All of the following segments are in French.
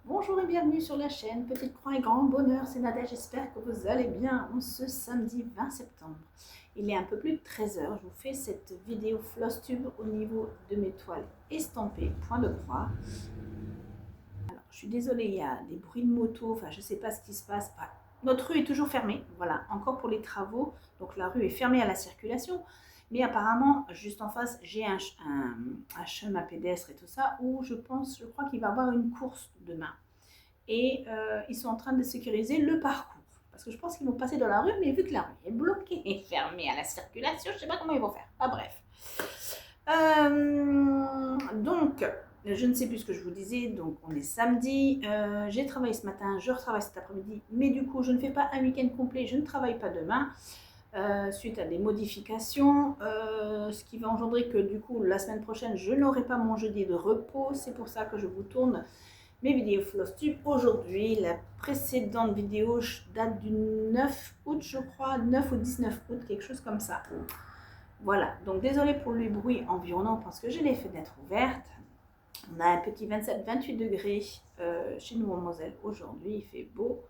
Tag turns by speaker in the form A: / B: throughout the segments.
A: Bonjour et bienvenue sur la chaîne Petite Croix et Grand Bonheur, c'est Nadia, j'espère que vous allez bien en ce samedi 20 septembre. Il est un peu plus de 13 h, je vous fais cette vidéo floss tube au niveau de mes toiles estampées, point de croix. Alors, je suis désolée, il y a des bruits de moto, enfin je ne sais pas ce qui se passe. Notre rue est toujours fermée, voilà, encore pour les travaux, donc la rue est fermée à la circulation. Mais apparemment, juste en face, j'ai un chemin pédestre et tout ça, où je crois qu'il va y avoir une course demain. Et ils sont en train de sécuriser le parcours. Parce que je pense qu'ils vont passer dans la rue, mais vu que la rue est bloquée et fermée à la circulation, je ne sais pas comment ils vont faire. Bref. Donc, je ne sais plus ce que je vous disais. Donc, on est samedi. J'ai travaillé ce matin, je retravaille cet après-midi. Mais du coup, je ne fais pas un week-end complet. Je ne travaille pas demain. Suite à des modifications, ce qui va engendrer que du coup la semaine prochaine je n'aurai pas mon jeudi de repos. C'est pour ça que je vous tourne mes vidéos floss tube aujourd'hui. La précédente vidéo date du 9 août, je crois, 9 ou 19 août, quelque chose comme ça. Voilà, donc désolé pour les bruits environnants parce que j'ai les fenêtres ouvertes. On a un petit 27-28 degrés chez nous en Moselle aujourd'hui, il fait beau.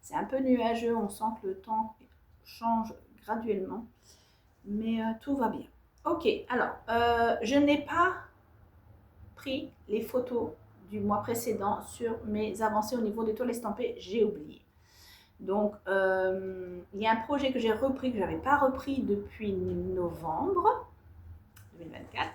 A: C'est un peu nuageux, on sent que le temps change graduellement, mais tout va bien. Ok, alors, je n'ai pas pris les photos du mois précédent sur mes avancées au niveau des toiles estampées, j'ai oublié. Donc, il y a un projet que j'ai repris, que je n'avais pas repris depuis novembre 2024.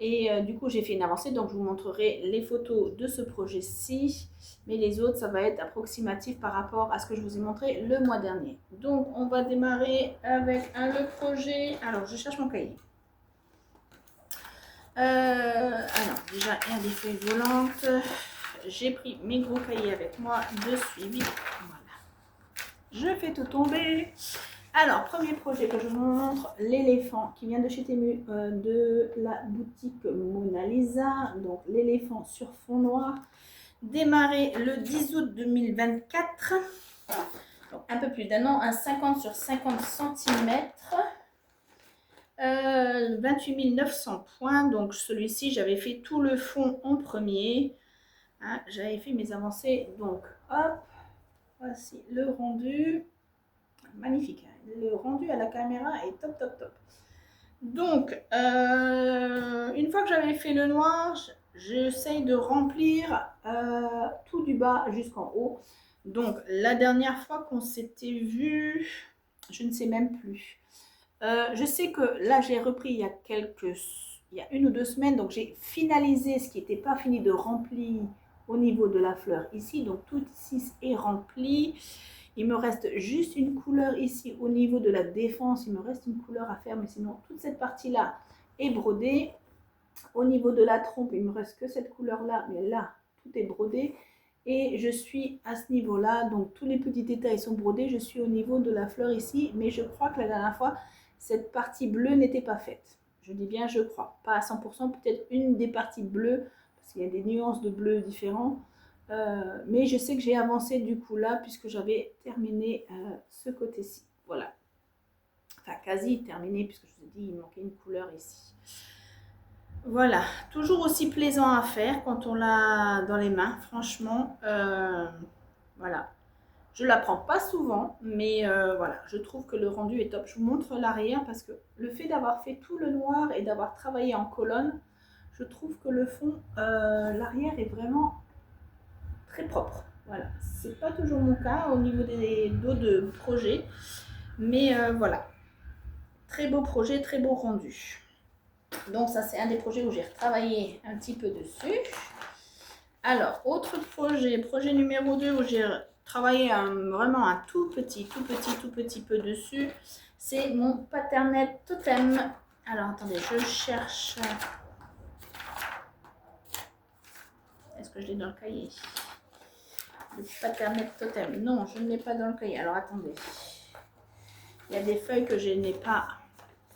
A: Et du coup, j'ai fait une avancée, donc je vous montrerai les photos de ce projet-ci. Mais les autres, ça va être approximatif par rapport à ce que je vous ai montré le mois dernier. Donc, on va démarrer avec le projet. Alors, je cherche mon cahier. Alors, déjà, il y a des feuilles volantes. J'ai pris mes gros cahiers avec moi de suivi. Voilà. Je fais tout tomber. Alors, premier projet que je vous montre, l'éléphant qui vient de chez Temu, de la boutique Mona Lisa. Donc, l'éléphant sur fond noir. Démarré le 10 août 2024. Donc, un peu plus d'un an, un 50 sur 50 cm. 28 900 points. Donc, celui-ci, j'avais fait tout le fond en premier. Hein, j'avais fait mes avancées. Donc, hop, voici le rendu. Magnifique. Hein. Le rendu à la caméra est top, top, top. Donc, une fois que j'avais fait le noir, j'essaye de remplir tout du bas jusqu'en haut. Donc, la dernière fois qu'on s'était vu, je ne sais même plus. Je sais que là, j'ai repris il y a 1 ou 2 semaines, donc j'ai finalisé ce qui n'était pas fini de remplir au niveau de la fleur ici. Donc, tout ici est rempli. Il me reste juste une couleur ici au niveau de la défense. Il me reste une couleur à faire, mais sinon, toute cette partie-là est brodée. Au niveau de la trompe, il me reste que cette couleur-là, mais là, tout est brodé. Et je suis à ce niveau-là, donc tous les petits détails sont brodés. Je suis au niveau de la fleur ici, mais je crois que la dernière fois, cette partie bleue n'était pas faite. Je dis bien je crois, pas à 100%, peut-être une des parties bleues, parce qu'il y a des nuances de bleu différents. Mais je sais que j'ai avancé du coup là, puisque j'avais terminé ce côté-ci. Voilà. Enfin, quasi terminé, puisque je vous ai dit, il manquait une couleur ici. Voilà, toujours aussi plaisant à faire quand on l'a dans les mains, franchement. Voilà. Je la prends pas souvent, mais voilà, je trouve que le rendu est top. Je vous montre l'arrière parce que le fait d'avoir fait tout le noir et d'avoir travaillé en colonne, je trouve que le fond, l'arrière est vraiment très propre. Voilà, c'est pas toujours mon cas au niveau des dos de projet, mais voilà, très beau projet, très beau rendu. Donc ça, c'est un des projets où j'ai retravaillé un petit peu dessus. Alors, autre projet numéro 2 où j'ai travaillé vraiment un tout petit peu dessus, c'est mon Patterned Totem. Alors, attendez, je cherche. Est-ce que je l'ai dans le cahier? Le Patterned Totem. Non, je ne l'ai pas dans le cahier. Alors, attendez. Il y a des feuilles que je n'ai pas.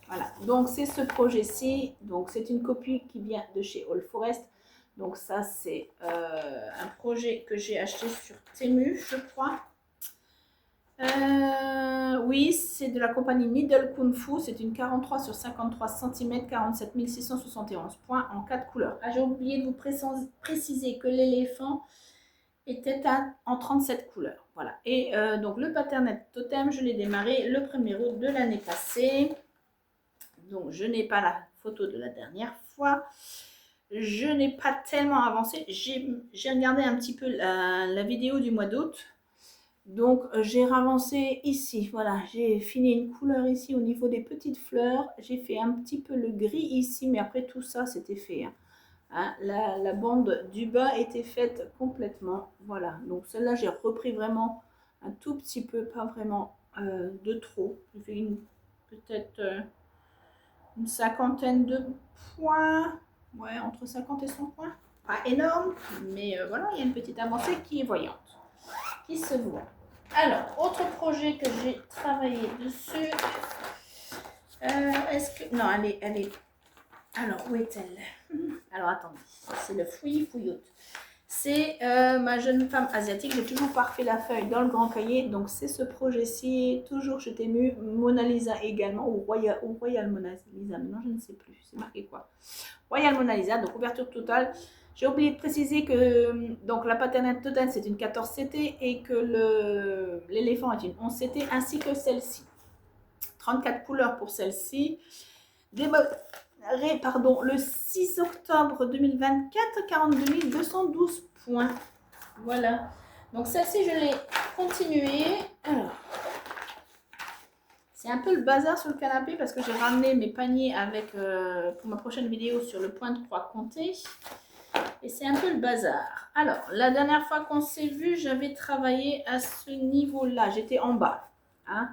A: Voilà. Donc, c'est ce projet-ci. Donc, c'est une copie qui vient de chez All Forest. Donc ça, c'est un projet que j'ai acheté sur Temu, je crois. Oui, c'est de la compagnie Needle Kung Fu. C'est une 43 sur 53 cm, 47 671 points en 4 couleurs. Ah, j'ai oublié de vous préciser que l'éléphant était en 37 couleurs. Voilà. Et donc le pattern totem, je l'ai démarré le 1er août de l'année passée. Donc je n'ai pas la photo de la dernière fois. Je n'ai pas tellement avancé. J'ai regardé un petit peu la vidéo du mois d'août. Donc j'ai avancé ici. Voilà, j'ai fini une couleur ici au niveau des petites fleurs. J'ai fait un petit peu le gris ici, mais après tout ça, c'était fait. Hein, la bande du bas était faite complètement. Voilà, donc celle-là, j'ai repris vraiment un tout petit peu, pas vraiment de trop. J'ai fait peut-être une cinquantaine de points. Ouais, entre 50 et 100 points. Pas énorme, mais voilà, il y a une petite avancée qui est voyante, qui se voit. Alors, autre projet que j'ai travaillé dessus. Est-ce que... Non, elle est... Alors, où est-elle? Alors, attendez. C'est le fouillis-fouilloute. C'est ma jeune femme asiatique. J'ai toujours pas refait la feuille dans le grand cahier. Donc, c'est ce projet-ci. Toujours, je t'ai mu. Mona Lisa également. Ou Royal Mona Lisa. Non, je ne sais plus. C'est marqué quoi? Royal Mona Lisa. Donc, ouverture totale. J'ai oublié de préciser que donc, la paternelle totale, c'est une 14 CT et que l'éléphant est une 11 CT ainsi que celle-ci. 34 couleurs pour celle-ci. Pardon, le 6 octobre 2024, 42 212 points. Voilà. Donc celle-ci, je l'ai continuée. Alors, c'est un peu le bazar sur le canapé parce que j'ai ramené mes paniers avec pour ma prochaine vidéo sur le point de croix compté. Et c'est un peu le bazar. Alors, la dernière fois qu'on s'est vu, j'avais travaillé à ce niveau-là. J'étais en bas. Hein.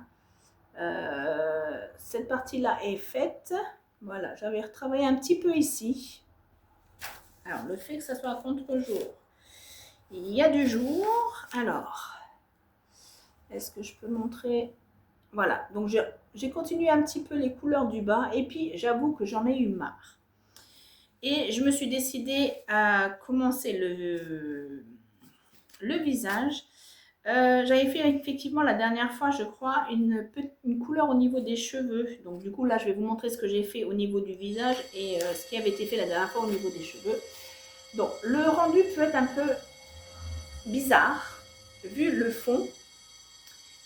A: Cette partie-là est faite. Voilà, j'avais retravaillé un petit peu ici. Alors, le fait que ça soit à contre-jour, il y a du jour. Alors, est-ce que je peux montrer? Voilà, donc j'ai continué un petit peu les couleurs du bas. Et puis, j'avoue que j'en ai eu marre. Et je me suis décidée à commencer le visage. J'avais fait effectivement la dernière fois, je crois, une couleur au niveau des cheveux. Donc du coup, là, je vais vous montrer ce que j'ai fait au niveau du visage et ce qui avait été fait la dernière fois au niveau des cheveux. Donc, le rendu peut être un peu bizarre, vu le fond.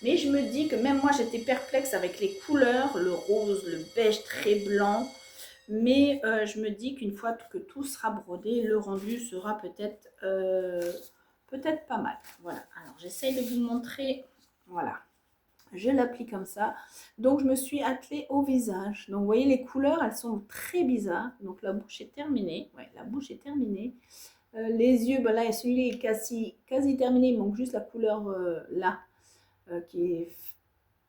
A: Mais je me dis que même moi, j'étais perplexe avec les couleurs, le rose, le beige très blanc. Mais je me dis qu'une fois que tout sera brodé, le rendu sera peut-être pas mal. Voilà, alors j'essaye de vous montrer. Voilà, je l'applique comme ça. Donc je me suis attelée au visage. Donc vous voyez les couleurs, elles sont très bizarres. Donc la bouche est terminée. Ouais, la bouche est terminée. Les yeux, ben là, celui-là est quasi terminé. Il manque juste la couleur là, qui est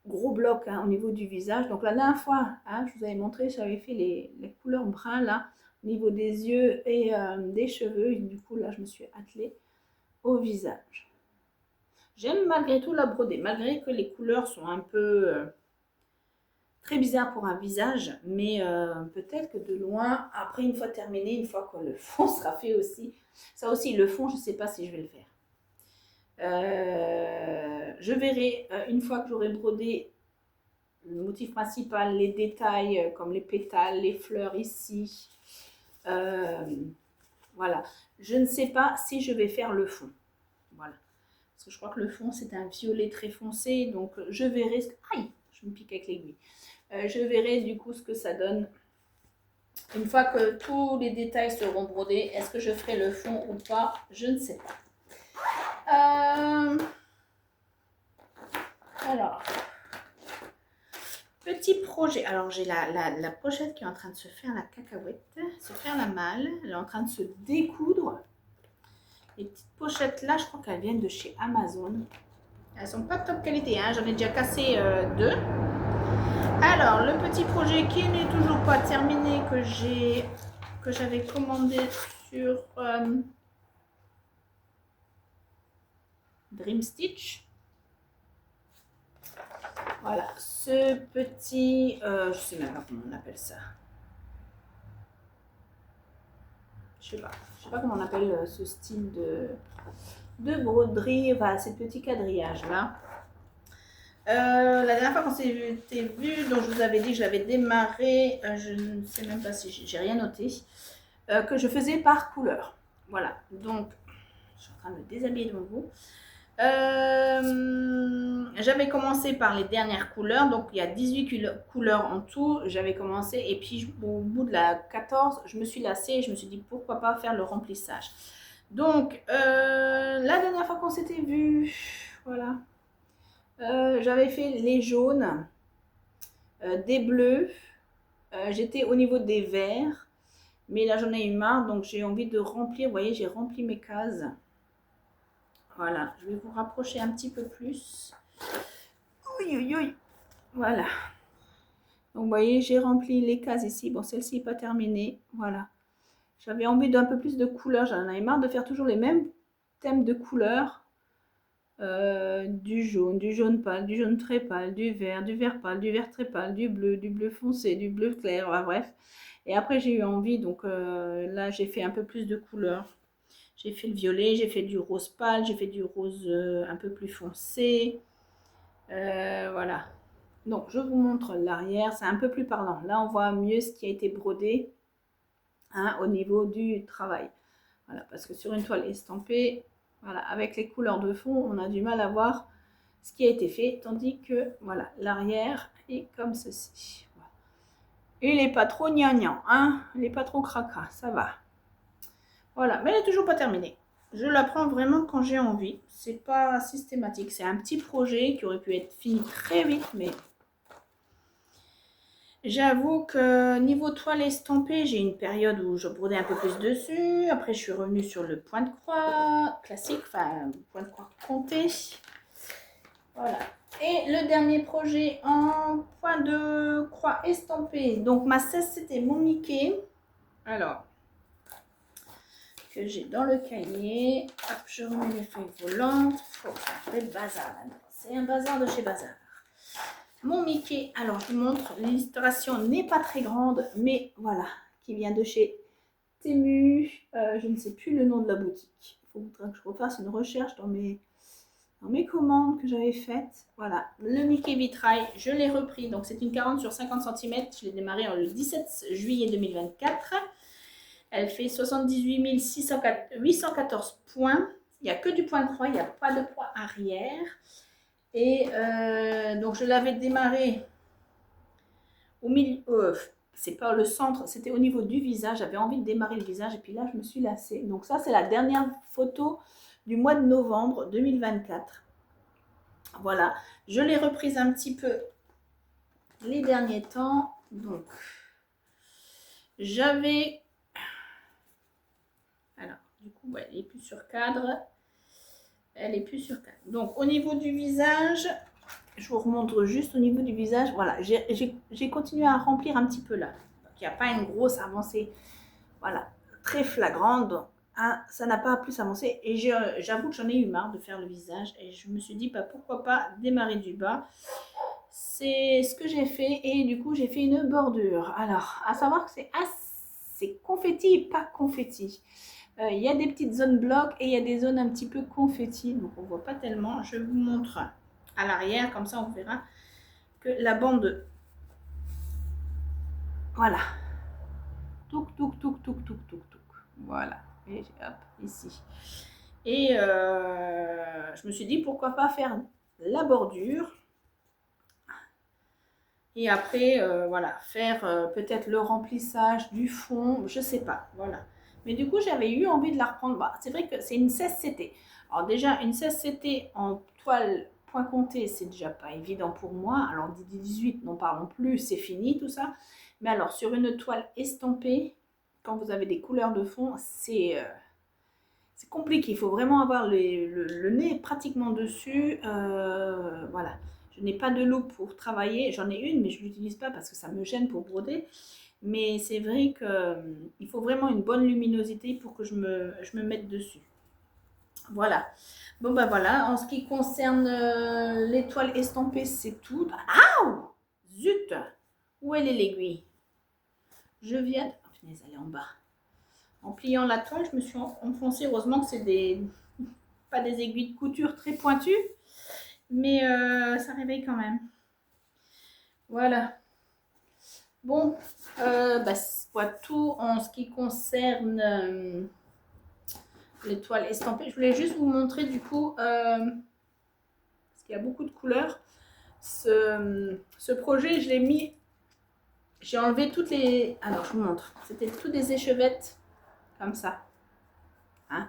A: gros bloc hein, au niveau du visage. Donc la dernière fois, hein, je vous avais montré, j'avais fait les couleurs bruns là, au niveau des yeux et des cheveux. Et du coup, là, je me suis attelée au visage. J'aime malgré tout la brodée, malgré que les couleurs sont un peu très bizarres pour un visage, mais peut-être que de loin, après une fois terminé, une fois que le fond sera fait aussi, ça aussi, le fond, je ne sais pas si je vais le faire. Je verrai une fois que j'aurai brodé le motif principal, les détails comme les pétales, les fleurs ici. Voilà. Je ne sais pas si je vais faire le fond. Voilà. Parce que je crois que le fond, c'est un violet très foncé. Donc, je verrai ce que... Aïe, je me pique avec l'aiguille. Je verrai du coup ce que ça donne. Une fois que tous les détails seront brodés, est-ce que je ferai le fond ou pas? Je ne sais pas. Alors... Petit projet. Alors, j'ai la pochette qui est en train de se faire la cacahuète, se faire la malle. Elle est en train de se découdre. Les petites pochettes là, je crois qu'elles viennent de chez Amazon. Elles sont pas de top qualité. Hein. J'en ai déjà cassé deux. Alors, le petit projet qui n'est toujours pas terminé, que j'avais commandé sur Dream Stitch. Voilà, ce petit, je sais même pas comment on appelle ça. Je sais pas comment on appelle ce style de broderie, enfin ces petits quadrillages là. La dernière fois qu'on s'était vu, donc je vous avais dit que je l'avais démarré, je ne sais même pas si j'ai rien noté, que je faisais par couleur. Voilà, donc Je suis en train de me déshabiller devant vous. J'avais commencé par les dernières couleurs, donc il y a 18 couleurs en tout. J'avais commencé et puis au bout de la 14, je me suis lassée et je me suis dit pourquoi pas faire le remplissage. Donc la dernière fois qu'on s'était vu, voilà, j'avais fait les jaunes, des bleus, j'étais au niveau des verts, mais là j'en ai eu marre, donc j'ai envie de remplir. Vous voyez, j'ai rempli mes cases. Voilà, je vais vous rapprocher un petit peu plus. Oui, oui, oui. Voilà. Donc, vous voyez, j'ai rempli les cases ici. Bon, celle-ci n'est pas terminée. Voilà. J'avais envie d'un peu plus de couleurs. J'en avais marre de faire toujours les mêmes thèmes de couleurs. Du jaune pâle, du jaune très pâle, du vert pâle, du vert très pâle, du bleu foncé, du bleu clair. Voilà, bref. Et après, j'ai eu envie. Donc, là, j'ai fait un peu plus de couleurs. J'ai fait le violet, j'ai fait du rose pâle, j'ai fait du rose un peu plus foncé. Voilà. Donc, je vous montre l'arrière. C'est un peu plus parlant. Là, on voit mieux ce qui a été brodé au niveau du travail. Voilà, parce que sur une toile estampée, voilà, avec les couleurs de fond, on a du mal à voir ce qui a été fait. Tandis que, voilà, l'arrière est comme ceci. Voilà. Et il n'est pas trop gnangnan, hein. Il n'est pas trop cracra, ça va. Voilà, mais elle n'est toujours pas terminée. Je la prends vraiment quand j'ai envie. C'est pas systématique. C'est un petit projet qui aurait pu être fini très vite, mais j'avoue que niveau toile estampée, j'ai une période où je brodais un peu plus dessus. Après, je suis revenue sur le point de croix classique, enfin, point de croix compté. Voilà. Et le dernier projet en point de croix estampé. Donc, ma cesse, c'était mon Mickey. Alors, que j'ai dans le cahier. Hop, je remets les feuilles volantes. Faut faire le bazar là-dedans. C'est un bazar de chez Bazar. Mon Mickey, alors je vous montre, l'illustration n'est pas très grande, mais voilà, qui vient de chez Temu. Je ne sais plus le nom de la boutique. Il faudra que je refasse une recherche dans mes commandes que j'avais faites. Voilà, le Mickey vitrail, je l'ai repris. Donc c'est une 40 sur 50 cm. Je l'ai démarré le 17 juillet 2024. Elle fait 78 814 points. Il n'y a que du point de croix, il n'y a pas de poids arrière. Et donc, je l'avais démarré au milieu. C'est pas le centre, c'était au niveau du visage. J'avais envie de démarrer le visage et puis là, je me suis lassée. Donc, ça, c'est la dernière photo du mois de novembre 2024. Voilà, je l'ai reprise un petit peu les derniers temps. Donc, j'avais. Alors, du coup, ouais, elle n'est plus sur cadre. Elle est plus sur cadre. Donc, au niveau du visage, je vous remontre juste au niveau du visage. Voilà, j'ai continué à remplir un petit peu là. Donc, il n'y a pas une grosse avancée, voilà, très flagrante. Donc, ça n'a pas plus avancé. Et j'avoue que j'en ai eu marre de faire le visage. Et je me suis dit, bah, pourquoi pas démarrer du bas. C'est ce que j'ai fait. Et du coup, j'ai fait une bordure. Alors, à savoir que c'est confetti et pas confetti. Il y a des petites zones blocs et il y a des zones un petit peu confetti. Donc, on ne voit pas tellement. Je vous montre à l'arrière, comme ça on verra que la bande, voilà, touc touc touc touc touc touc touc, voilà, et hop, ici. Et je me suis dit pourquoi pas faire la bordure et après voilà, faire peut-être le remplissage du fond, je sais pas, voilà. Mais du coup j'avais eu envie de la reprendre. Bah, c'est vrai que c'est une 16CT. Alors déjà une 16CT en toile point compté, c'est déjà pas évident pour moi. Alors 18, n'en parlons plus, c'est fini tout ça. Mais alors sur une toile estampée, quand vous avez des couleurs de fond, c'est compliqué. Il faut vraiment avoir le nez pratiquement dessus. Voilà. Je n'ai pas de loupe pour travailler. J'en ai une, mais je ne l'utilise pas parce que ça me gêne pour broder. Mais c'est vrai qu'il faut vraiment une bonne luminosité pour que je me mette dessus. Voilà. Bon, ben voilà. En ce qui concerne les toiles estampées, c'est tout. Ah! Zut! Où elle est l'aiguille? Je viens... Oh, punaise, elle est en bas. En pliant la toile, je me suis enfoncée. Heureusement que c'est pas des aiguilles de couture très pointues. Mais ça réveille quand même. Voilà. Bon, bah, tout en ce qui concerne l'étoile estampée. Je voulais juste vous montrer du coup, parce qu'il y a beaucoup de couleurs. Ce projet, je l'ai mis, j'ai enlevé toutes les... Alors, je vous montre. C'était toutes des échevettes, comme ça. Hein,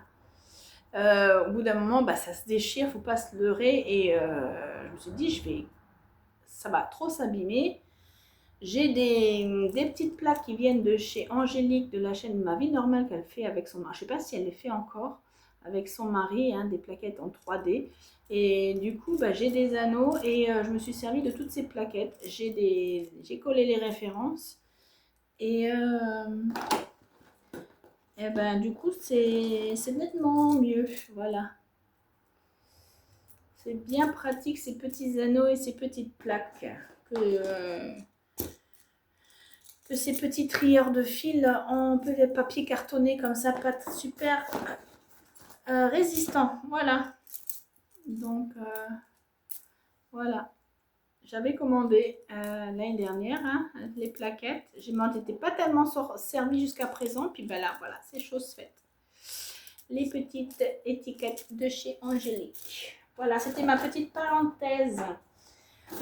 A: au bout d'un moment, bah, ça se déchire, faut pas se leurrer. Et je me suis dit, ça va trop s'abîmer. J'ai des petites plaques qui viennent de chez Angélique de la chaîne Ma Vie Normale qu'elle fait avec son mari. Je ne sais pas si elle les fait encore avec son mari, hein, des plaquettes en 3D. Et du coup, bah, j'ai des anneaux et je me suis servi de toutes ces plaquettes. J'ai collé les références. Et ben, du coup, c'est nettement mieux. Voilà. C'est bien pratique ces petits anneaux et ces petites plaques que ces petits trieurs de fil en papier cartonné comme ça, pas super résistant. Voilà. Donc, voilà. J'avais commandé l'année dernière hein, les plaquettes. Je m'en étais pas tellement servi jusqu'à présent. Puis ben là, voilà, c'est chose faite. Les petites étiquettes de chez Angélique. Voilà, c'était ma petite parenthèse.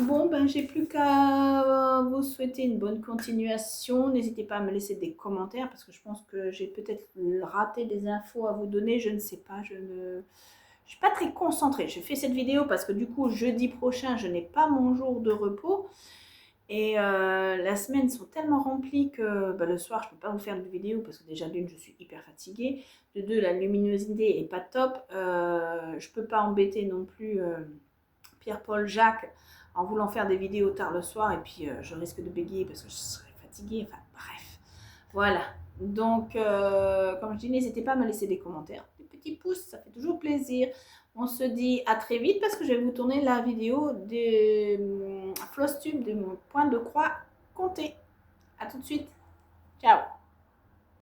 A: Bon, ben j'ai plus qu'à vous souhaiter une bonne continuation. N'hésitez pas à me laisser des commentaires parce que je pense que j'ai peut-être raté des infos à vous donner. Je ne sais pas, je ne suis pas très concentrée. Je fais cette vidéo parce que du coup, jeudi prochain, je n'ai pas mon jour de repos. Et la semaine sont tellement remplies que ben, le soir, je ne peux pas vous faire de vidéo parce que déjà d'une, je suis hyper fatiguée. De deux, la luminosité n'est pas top. Je ne peux pas embêter non plus Pierre-Paul Jacques en voulant faire des vidéos tard le soir et puis je risque de bégayer parce que je serai fatiguée. Enfin bref, voilà. Donc, comme je dis, n'hésitez pas à me laisser des commentaires, des petits pouces, ça fait toujours plaisir. On se dit à très vite parce que je vais vous tourner la vidéo de floss tube de mon point de croix compté. À tout de suite. Ciao.